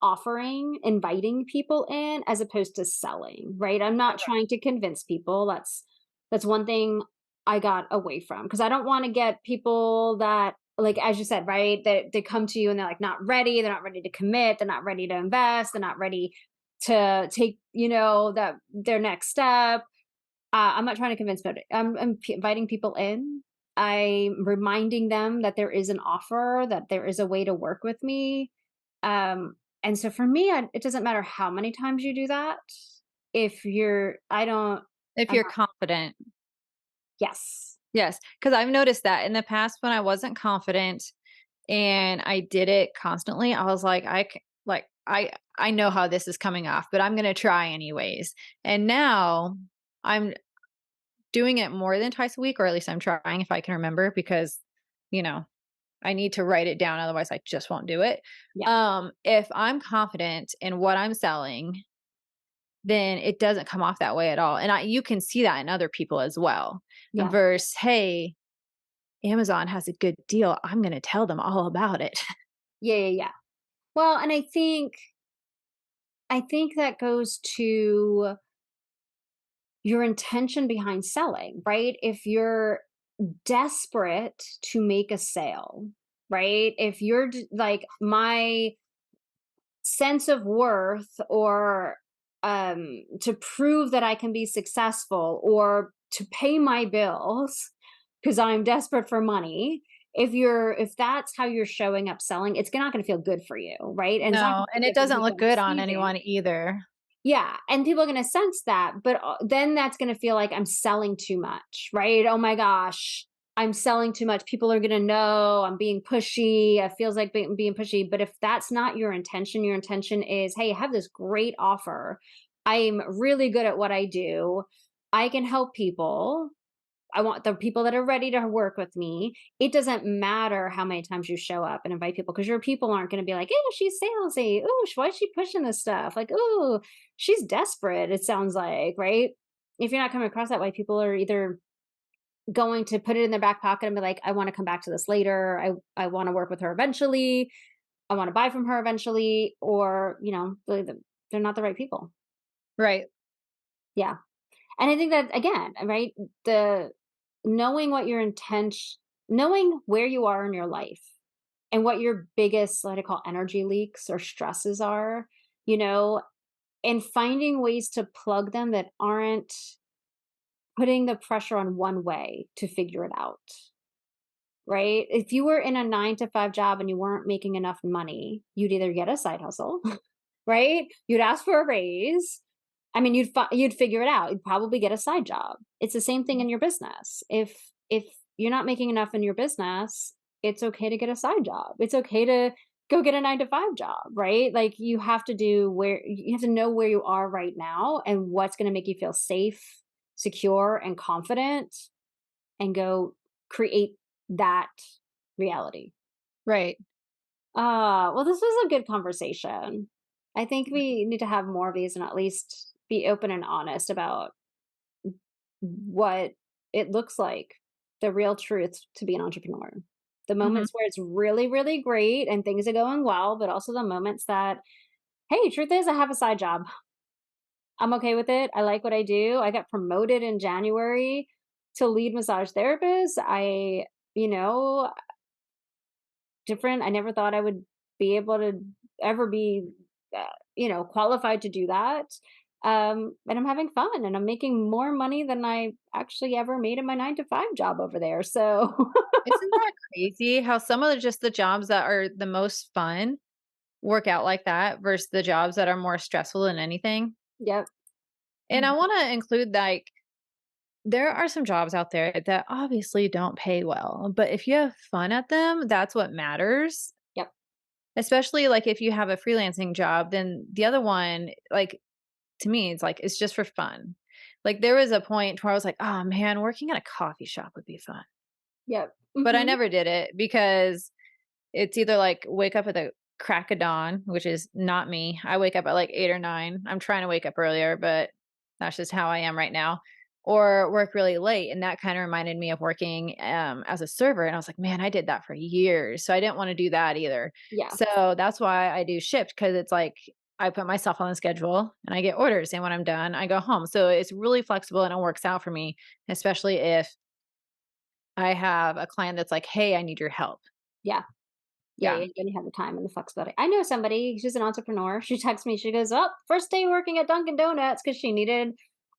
offering, inviting people in as opposed to selling, right? I'm not Okay. trying to convince people. That's one thing I got away from because I don't want to get people that like as you said, right? That they come to you and they're like not ready, they're not ready to commit, they're not ready to invest, they're not ready to take, that their next step. I'm not trying to convince, but inviting people in. I'm reminding them that there is an offer, that there is a way to work with me. And so for me, it doesn't matter how many times you do that. If you're, I don't, If I'm you're not, confident. yes. Yes, because I've noticed that in the past when I wasn't confident and I did it constantly, I was like, I know how this is coming off, but I'm gonna try anyways. And now I'm doing it more than twice a week, or at least I'm trying if I can remember, because you know I need to write it down, otherwise I just won't do it. Yeah. If I'm confident in what I'm selling, then it doesn't come off that way at all. And you can see that in other people as well. Yeah. Versus, hey, Amazon has a good deal. I'm going to tell them all about it. Yeah. Yeah. Yeah. Well, and I think that goes to your intention behind selling, right? If you're desperate to make a sale, right? If you're like my sense of worth or to prove that I can be successful or to pay my bills because I'm desperate for money. If that's how you're showing up selling, it's not going to feel good for you, right? And it's not going No, to and feel it good for the doesn't people look good on receiving. anyone either. Yeah, and people are gonna sense that, but, then that's gonna feel like I'm selling too much, right? "Oh my gosh, I'm selling too much. People are gonna know I'm being pushy. It feels like being pushy." But if that's not your intention is, "Hey, I have this great offer. I'm really good at what I do. I can help people. I want the people that are ready to work with me." It doesn't matter how many times you show up and invite people because your people aren't going to be like, "Oh, she's salesy. Oh, why is she pushing this stuff? Like, oh, she's desperate." It sounds like, right? If you're not coming across that way, people are either going to put it in their back pocket and be like, "I want to come back to this later. I want to work with her eventually. I want to buy from her eventually," or they're not the right people. Right. Yeah. And I think that again, right, the knowing what your intention knowing where you are in your life and what your biggest what I call energy leaks or stresses are, you know, and finding ways to plug them that aren't putting the pressure on one way to figure it out. Right? If you were in a 9 to 5 job and you weren't making enough money, you'd either get a side hustle, right? You'd ask for a raise. I mean, you'd figure it out. You'd probably get a side job. It's the same thing in your business. If you're not making enough in your business, it's okay to get a side job. It's okay to go get a 9 to 5 job, right? Like you have to know where you are right now and what's going to make you feel safe, secure, and confident, and go create that reality. Right. Well, this was a good conversation. I think we need to have more of these and at least be open and honest about what it looks like. the real truth to be an entrepreneur. The Mhm. moments where it's really, really great and things are going well, but also the moments that, hey, truth is, I have a side job. I'm okay with it. I like what I do. I got promoted in January to lead massage therapist. You know, different. I never thought I would be able to ever be, qualified to do that. And I'm having fun and I'm making more money than I actually ever made in my 9 to 5 job over there. So, Isn't that crazy how some of the jobs that are the most fun work out like that versus the jobs that are more stressful than anything? yep. And I wanna include, like, there are some jobs out there that obviously don't pay well, but if you have fun at them, that's what matters. Yep. Especially, like, if you have a freelancing job, then the other one, like, to me, it's like, it's just for fun. Like, there was a point where I was like, "Oh, man, working at a coffee shop would be fun." Yep. But I Hmm. never did it because it's either, like, wake up at the crack of dawn, which is not me. I wake up at, like, 8 or 9. I'm trying to wake up earlier, but that's just how I am right now. Or work really late, and that kinda reminded me of working, as a server, and I was like, "Man, I did that for years," so I didn't wanna do that either. Yeah. So, that's why I do shift because it's like, I put myself on the schedule, and I get orders, and when I'm done, I go home. So, it's really flexible, and it works out for me, especially if I have a client that's like, "Hey, I need your help." Yeah. Yeah, Yeah. yeah, when you have the time and the flexibility. I know somebody, she's an entrepreneur. She texts me, she goes, "Oh, first day working at Dunkin' Donuts because she needed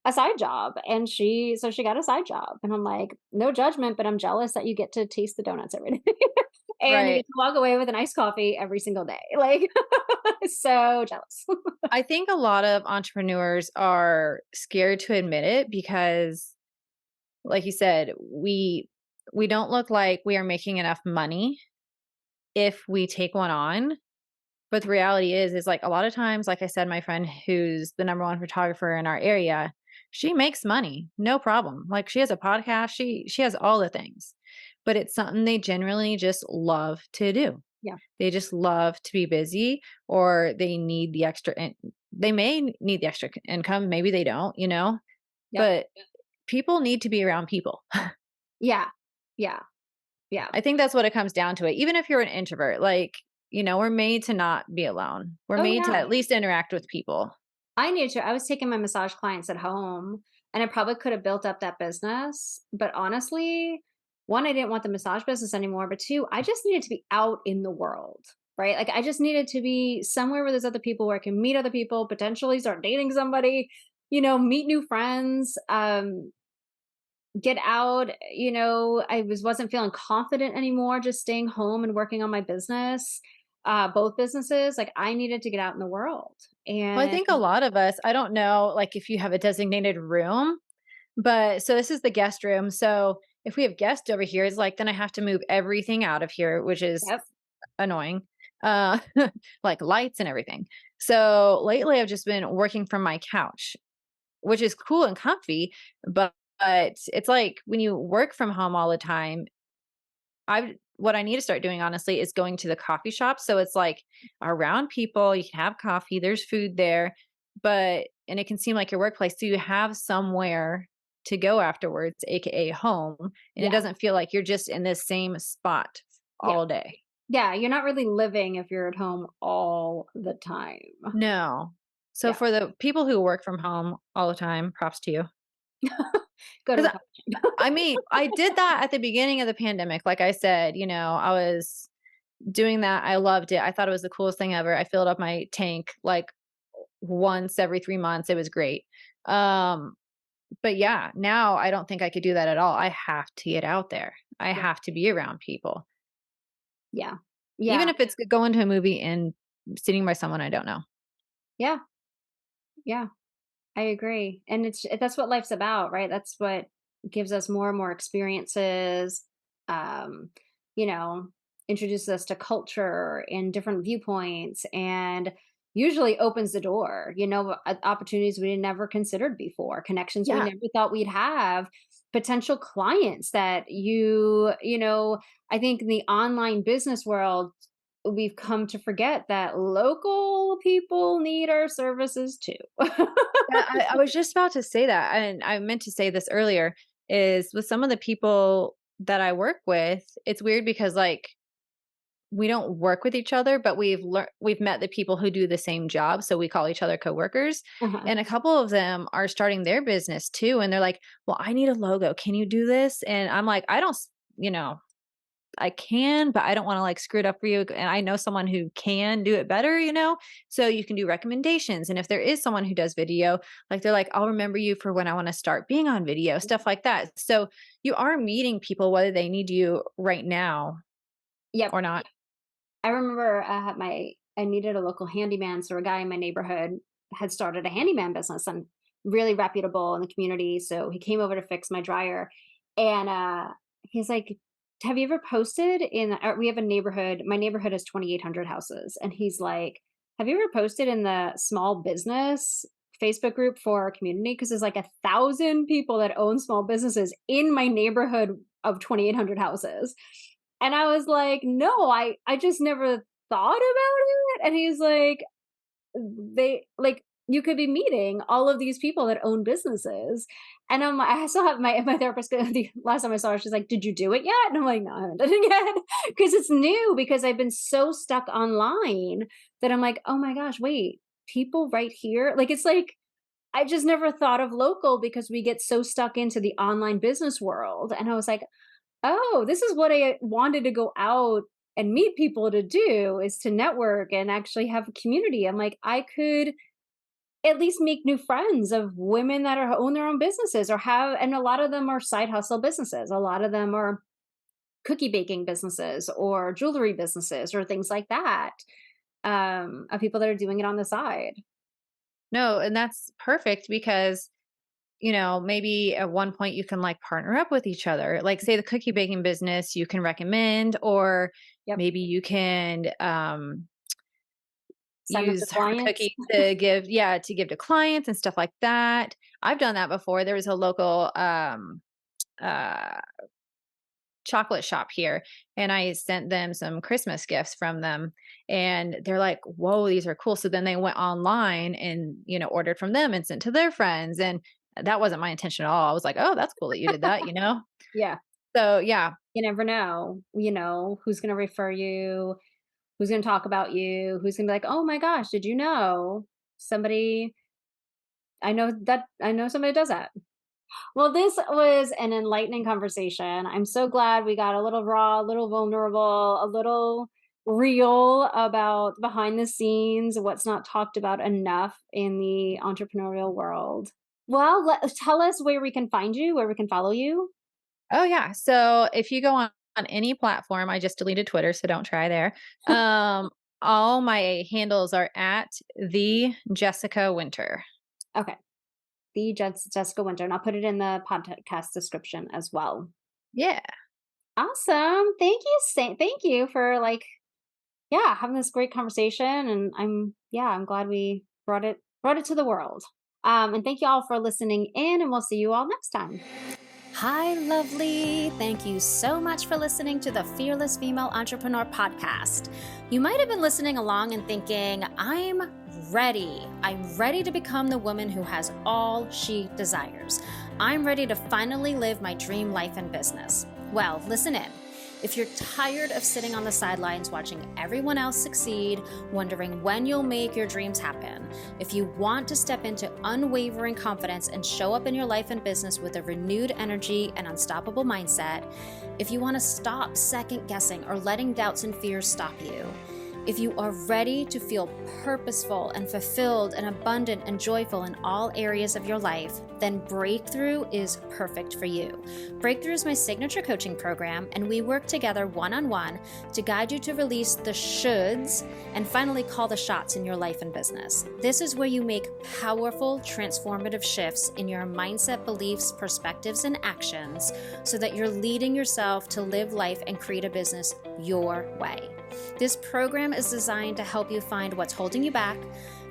a side job." And she got a side job. And I'm like, no judgment, but I'm jealous that you get to taste the donuts every day. And you get Right. to walk away with an iced coffee every single day. Like, so jealous. I think a lot of entrepreneurs are scared to admit it because, like you said, we don't look like we are making enough money if we take one on. But the reality is like a lot of times, like I said, my friend who's the number one photographer in our area, she makes money, no problem. Like she has a podcast, she has all the things. But it's something they generally just love to do. Yeah. They just love to be busy or they need the extra they may need the extra income, maybe they don't, Yep. but people need to be around people. Yeah. Yeah. Yeah. I think that's what it comes down to it. Even if you're an introvert, like, we're made to not be alone. We're Oh made to yeah. at least interact with people. I needed to. I was taking my massage clients at home and I probably could have built up that business. But honestly, one, I didn't want the massage business anymore. But two, I just needed to be out in the world, right? Like I just needed to be somewhere where there's other people where I can meet other people, potentially start dating somebody, meet new friends, get out. Wasn't feeling confident anymore, just staying home and working on my business, both businesses. Like I needed to get out in the world. Well, I And think a lot of us, I don't know, like if you have a designated room, but so this is the guest room. So if we have guests over here, it's like then I have to move everything out of here, which is yep. annoying. Uh like lights and everything. So lately I've just been working from my couch, which is cool and comfy, but it's like when you work from home all the time, I what I need to start doing honestly is going to the coffee shop. So it's like around people, you can have coffee, there's food there, and it can seem like your workplace. So you have somewhere to go afterwards, aka home, and it Yeah. doesn't feel like you're just in this same spot Yeah. all day. Yeah, you're not really living if you're at home all the time. No. So Yeah. for the people who work from home all the time, props to you. Go to a Because coffee shop. I mean, I did that at the beginning of the pandemic. Like I said, I was doing that. I loved it. I thought it was the coolest thing ever. I filled up my tank like once every 3 months. It was great. Um, but yeah, now I don't think I could do that at all. I have to get out there. I Yeah. have to be around people. Yeah. Even Yeah. if it's going to a movie and sitting by someone I don't know. Yeah. Yeah. I agree. And that's what life's about, right? That's what gives us more and more experiences, um, you know, introduces us to culture and different viewpoints and usually opens the door, opportunities we never considered before, connections we Yeah. never thought we'd have, potential clients that I think in the online business world, we've come to forget that local people need our services too. Yeah, I was just about to say that, and I meant to say this earlier, is with some of the people that I work with, it's weird because like we don't work with each other, but we've met the people who do the same job, so we call each other coworkers. Uh-huh. And a couple of them are starting their business too, and they're like, "Well, I need a logo. Can you do this?" And I'm like, "I don't, you know, I can, but I don't want to like screw it up for you. And I know someone who can do it better. So you can do recommendations. And if there is someone who does video, like they're like, I'll remember you for when I want to start being on video, stuff like that. So you are meeting people whether they need you right now Yep. or not. I remember I needed a local handyman, so a guy in my neighborhood had started a handyman business and really reputable in the community. So he came over to fix my dryer, and he's like, "Have you ever posted in?" We have a neighborhood. My neighborhood has 2,800 houses, and he's like, "Have you ever posted in the small business Facebook group for our community? Because there's like 1,000 people that own small businesses in my neighborhood of 2,800 houses." And I was like, "No, I just never thought about it." And he's like, "They like you could be meeting all of these people that own businesses." And I still have my therapist the last time I saw her, she's like, "Did you do it yet?" And I'm like, "No, I haven't done it yet." Because it's new, because I've been so stuck online that I'm like, "Oh my gosh, wait, people right here." Like it's like I just never thought of local because we get so stuck into the online business world. And I was like, oh, this is what I wanted to go out and meet people to do, is to network and actually have a community. I'm like, I could at least make new friends of women that are own their own businesses or have, and a lot of them are side hustle businesses. A lot of them are cookie baking businesses or jewelry businesses or things like that. Of people that are doing it on the side. No, and that's perfect because maybe at one point you can like partner up with each other. Like say the cookie baking business you can recommend, or Yep. maybe you can Send them to use her clients. cookies to give, yeah, to give to clients and stuff like that. I've done that before. There was a local uh chocolate shop here, and I sent them some Christmas gifts from them, and they're like, "Whoa, these are cool." So then they went online and, ordered from them and sent to their friends, and that wasn't my intention at all. I was like, "Oh, that's cool that you did that." Yeah. So, yeah. You never know, who's going to refer you, who's going to talk about you, who's going to be like, "Oh my gosh, did you know somebody I know somebody does that." Well, this was an enlightening conversation. I'm so glad we got a little raw, a little vulnerable, a little real about behind the scenes, what's not talked about enough in the entrepreneurial world. Well, tell us where we can find you, where we can follow you. Oh, yeah. So if you go on any platform, I just deleted Twitter, so don't try there. All my handles are at the Jessica Winter. Okay. The Jessica Winter, and I'll put it in the podcast description as well. Yeah. Awesome. Thank you. Thank you for yeah, having this great conversation. And I'm glad we brought it to the world. And thank you all for listening in, and we'll see you all next time. Hi, lovely. Thank you so much for listening to the Fearless Female Entrepreneur podcast. You might have been listening along and thinking, I'm ready. I'm ready to become the woman who has all she desires. I'm ready to finally live my dream life and business. Well, listen in. If you're tired of sitting on the sidelines watching everyone else succeed, wondering when you'll make your dreams happen, if you want to step into unwavering confidence and show up in your life and business with a renewed energy and unstoppable mindset, if you want to stop second guessing or letting doubts and fears stop you, if you are ready to feel purposeful and fulfilled and abundant and joyful in all areas of your life, then Breakthrough is perfect for you. Breakthrough is my signature coaching program, and we work together one-on-one to guide you to release the shoulds and finally call the shots in your life and business. This is where you make powerful, transformative shifts in your mindset, beliefs, perspectives, and actions so that you're leading yourself to live life and create a business your way. This program is designed to help you find what's holding you back,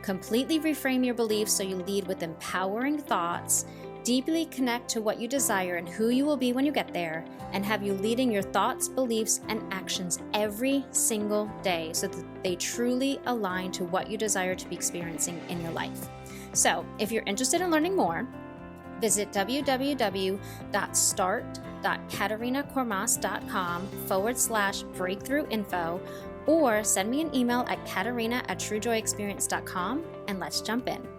completely reframe your beliefs so you lead with empowering thoughts, deeply connect to what you desire and who you will be when you get there, and have you leading your thoughts, beliefs, and actions every single day so that they truly align to what you desire to be experiencing in your life. So, if you're interested in learning more, Visit www.start.katarinakormas.com/breakthrough info, or send me an email at katarina@truejoyexperience.com, and let's jump in.